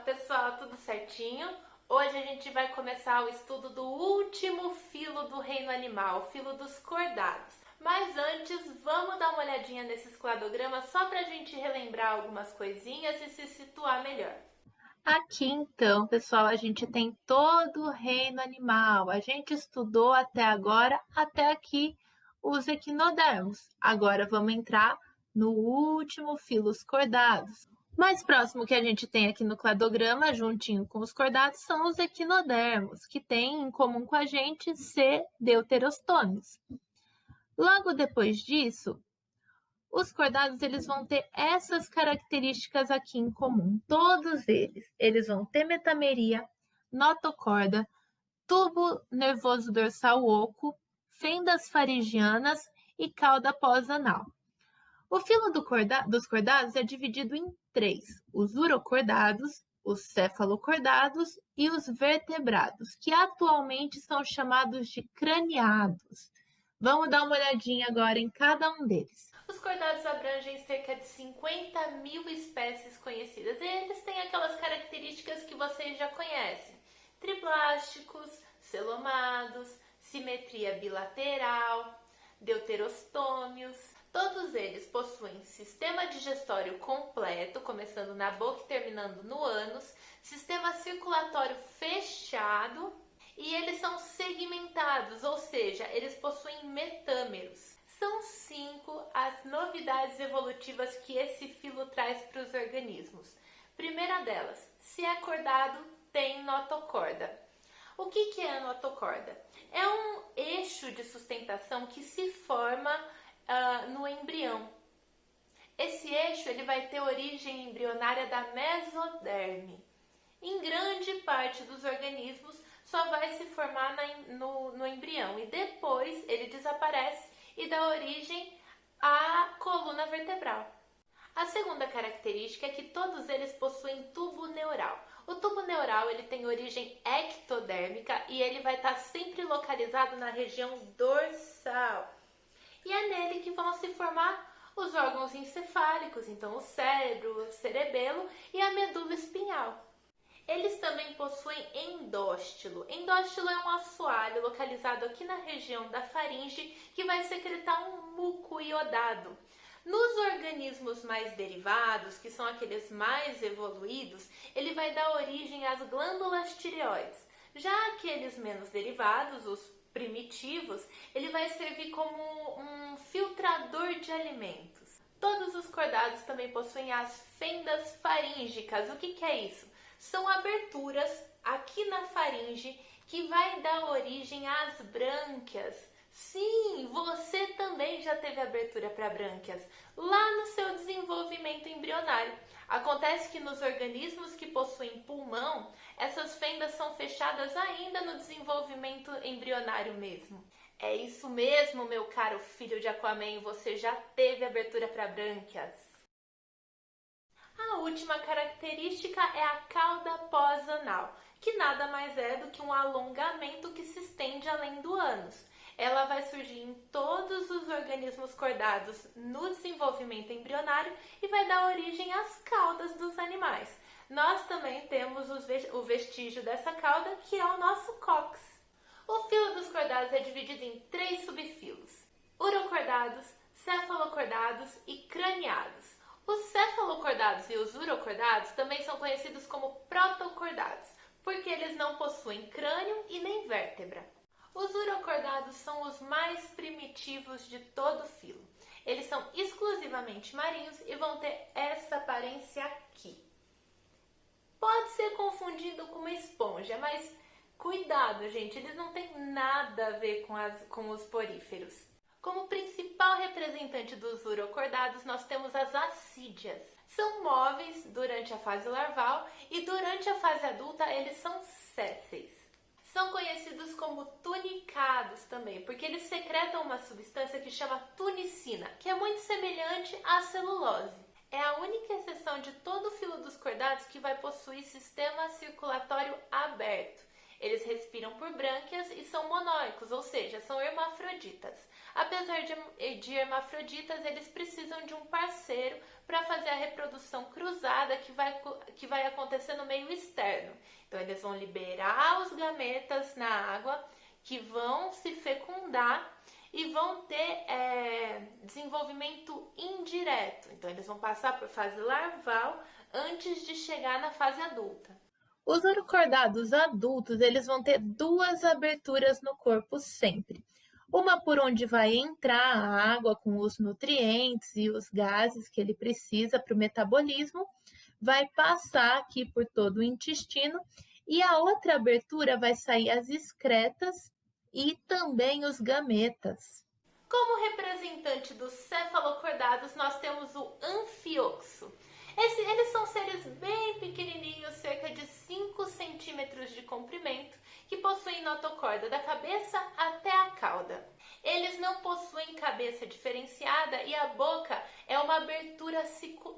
pessoal, tudo certinho? Hoje a gente vai começar o estudo do último filo do reino animal, o filo dos cordados. Mas antes, vamos dar uma olhadinha nesses cladogramas só para a gente relembrar algumas coisinhas e se situar melhor. Aqui então, pessoal, a gente tem todo o reino animal. A gente estudou até agora, até aqui, os equinodermos. Agora vamos entrar no último filo, os cordados. O mais próximo que a gente tem aqui no cladograma, juntinho com os cordados, são os equinodermos, que têm em comum com a gente ser deuterostômios. Logo depois disso, os cordados eles vão ter essas características aqui em comum, todos eles. Eles vão ter metameria, notocorda, tubo nervoso dorsal oco, fendas faringianas e cauda pós-anal. O filo dos cordados é dividido em três: os urocordados, os cefalocordados e os vertebrados, que atualmente são chamados de craniados. Vamos dar uma olhadinha agora em cada um deles. Os cordados abrangem cerca de 50 mil espécies conhecidas e eles têm aquelas características que vocês já conhecem: triplásticos, celomados, simetria bilateral, deuterostômios. Todos eles possuem sistema digestório completo, começando na boca e terminando no ânus, sistema circulatório fechado e eles são segmentados, ou seja, eles possuem metâmeros. São 5 as novidades evolutivas que esse filo traz para os organismos. Primeira delas, se é cordado, tem notocorda. O que é a notocorda? É um eixo de sustentação que se forma no embrião. Esse eixo ele vai ter origem embrionária da mesoderme. Em grande parte dos organismos só vai se formar no embrião e depois ele desaparece e dá origem à coluna vertebral. A segunda característica é que todos eles possuem tubo neural. O tubo neural ele tem origem ectodérmica e ele vai estar sempre localizado na região dorsal. E é nele que vão se formar os órgãos encefálicos, então o cérebro, o cerebelo e a medula espinhal. Eles também possuem endóstilo. Endóstilo é um assoalho localizado aqui na região da faringe que vai secretar um muco iodado. Nos organismos mais derivados, que são aqueles mais evoluídos, ele vai dar origem às glândulas tireoides. Já aqueles menos derivados, os primitivos, ele vai servir como um filtrador de alimentos. Todos os cordados também possuem as fendas faríngicas. O que é isso? São aberturas aqui na faringe que vai dar origem às brânquias. Sim, você também já teve abertura para brânquias lá no seu desenvolvimento embrionário. Acontece que nos organismos que possuem pulmão, essas fendas são fechadas ainda no desenvolvimento embrionário mesmo. É isso mesmo, meu caro filho de Aquaman, você já teve abertura para brânquias. A última característica é a cauda pós-anal, que nada mais é do que um alongamento que se estende além do ânus. Ela vai surgir em todos os organismos cordados no desenvolvimento embrionário e vai dar origem às caudas dos animais. Nós também temos o vestígio dessa cauda, que é o nosso cóccix. O filo dos cordados é dividido em 3 subfilos: urocordados, cefalocordados e craniados. Os cefalocordados e os urocordados também são conhecidos como protocordados, porque eles não possuem crânio e nem vértebra. Os urocordados são os mais primitivos de todo o filo. Eles são exclusivamente marinhos e vão ter essa aparência aqui. Pode ser confundido com uma esponja, mas cuidado, gente, eles não têm nada a ver com os poríferos. Como principal representante dos urocordados, nós temos as assídeas. São móveis durante a fase larval e durante a fase adulta eles são sésseis. São conhecidos como tunicados também, porque eles secretam uma substância que chama tunicina, que é muito semelhante à celulose. É a única exceção de todo o filo dos cordados que vai possuir sistema circulatório aberto. Eles respiram por brânquias e são monóicos, ou seja, são hermafroditas. Apesar de hermafroditas, eles precisam de um parceiro para fazer a reprodução cruzada que vai acontecer no meio externo. Então, eles vão liberar os gametas na água, que vão se fecundar e vão ter desenvolvimento indireto. Então, eles vão passar por fase larval antes de chegar na fase adulta. Os urocordados adultos, eles vão ter duas aberturas no corpo sempre. Uma por onde vai entrar a água com os nutrientes e os gases que ele precisa para o metabolismo, vai passar aqui por todo o intestino, e a outra abertura vai sair as excretas e também os gametas. Como representante dos cefalocordados, nós temos o anfioxo. Eles são seres bem pequenininhos, cerca de 5 centímetros de comprimento, que possuem notocorda da cabeça até a cauda. Eles não possuem cabeça diferenciada e a boca é uma abertura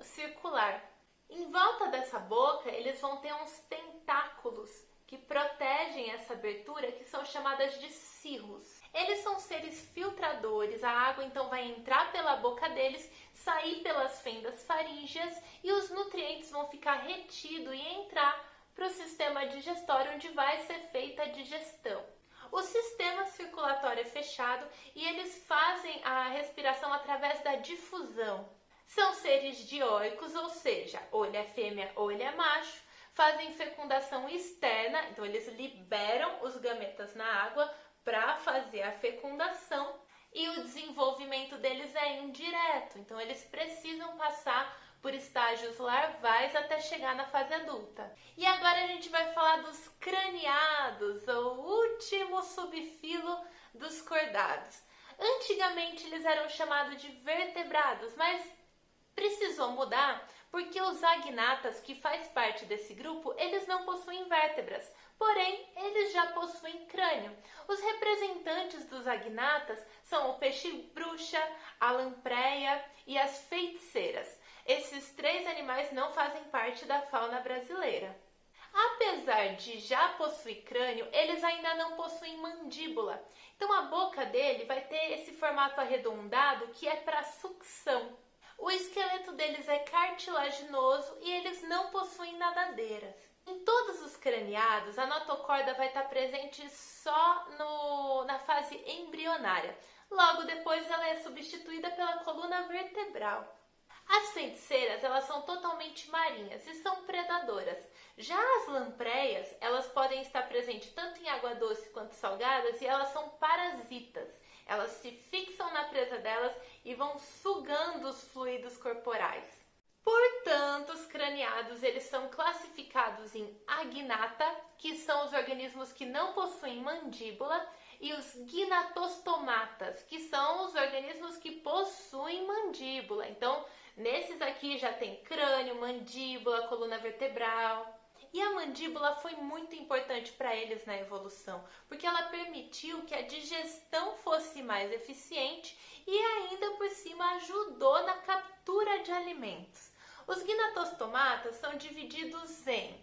circular. Em volta dessa boca, eles vão ter uns tentáculos que protegem essa abertura, que são chamadas de cirros. Eles são seres filtradores, a água então vai entrar pela boca deles, sair pelas fendas faríngeas e os nutrientes vão ficar retidos e entrar para o sistema digestório, onde vai ser feita a digestão. O sistema circulatório é fechado e eles fazem a respiração através da difusão. São seres dioicos, ou seja, ou ele é fêmea ou ele é macho, fazem fecundação externa, então eles liberam os gametas na água para fazer a fecundação, e o desenvolvimento deles é indireto, então eles precisam passar por estágios larvais até chegar na fase adulta. E agora a gente vai falar dos craniados, o último subfilo dos cordados. Antigamente eles eram chamados de vertebrados, mas precisou mudar porque os agnatas, que faz parte desse grupo, eles não possuem vértebras, porém eles já possuem crânio. Os representantes dos agnatas são o peixe-bruxa, a lampreia e as feiticeiras. Esses 3 animais não fazem parte da fauna brasileira. Apesar de já possuir crânio, eles ainda não possuem mandíbula. Então a boca dele vai ter esse formato arredondado que é para sucção. O esqueleto deles é cartilaginoso e eles não possuem nadadeiras. Em todos os craniados, a notocorda vai estar presente só na fase embrionária. Logo depois, ela é substituída pela coluna vertebral. As feiticeiras, elas são totalmente marinhas e são predadoras. Já as lampreias, elas podem estar presentes tanto em água doce quanto salgadas e elas são parasitas. Elas se fixam na presa delas e vão sugando os fluidos corporais. Portanto, os craniados, eles são classificados em agnata, que são os organismos que não possuem mandíbula, e os gnatostomatas, que são os organismos que possuem mandíbula. Então, nesses aqui já tem crânio, mandíbula, coluna vertebral. E a mandíbula foi muito importante para eles na evolução, porque ela permitiu que a digestão fosse mais eficiente e ainda por cima ajudou na captura de alimentos. Os gnatostomatas são divididos em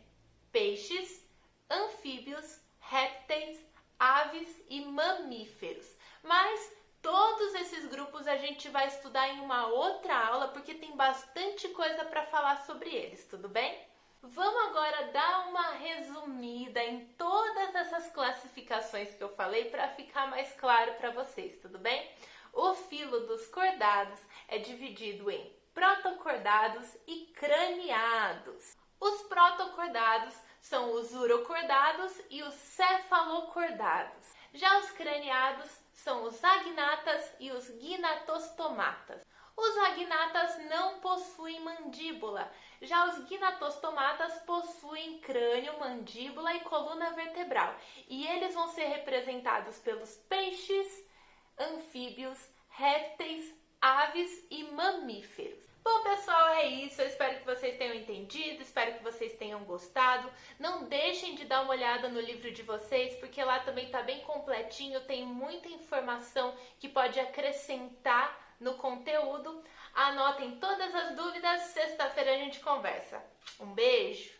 peixes, anfíbios, répteis, aves e mamíferos. Mas todos esses grupos a gente vai estudar em uma outra aula, porque tem bastante coisa para falar sobre eles, tudo bem? Vamos agora dar uma resumida em todas essas classificações que eu falei para ficar mais claro para vocês, tudo bem? O filo dos cordados é dividido em protocordados e craniados. Os protocordados são os urocordados e os cefalocordados. Já os craniados são os agnatas e os gnatostomatas. Os agnatas não possuem mandíbula, já os gnatostomatas possuem crânio, mandíbula e coluna vertebral. E eles vão ser representados pelos peixes, anfíbios, répteis, aves e mamíferos. Bom, pessoal, é isso. Eu espero que vocês tenham entendido, espero que vocês tenham gostado. Não deixem de dar uma olhada no livro de vocês, porque lá também está bem completinho, tem muita informação que pode acrescentar no conteúdo. Anotem todas as dúvidas, sexta-feira a gente conversa. Um beijo!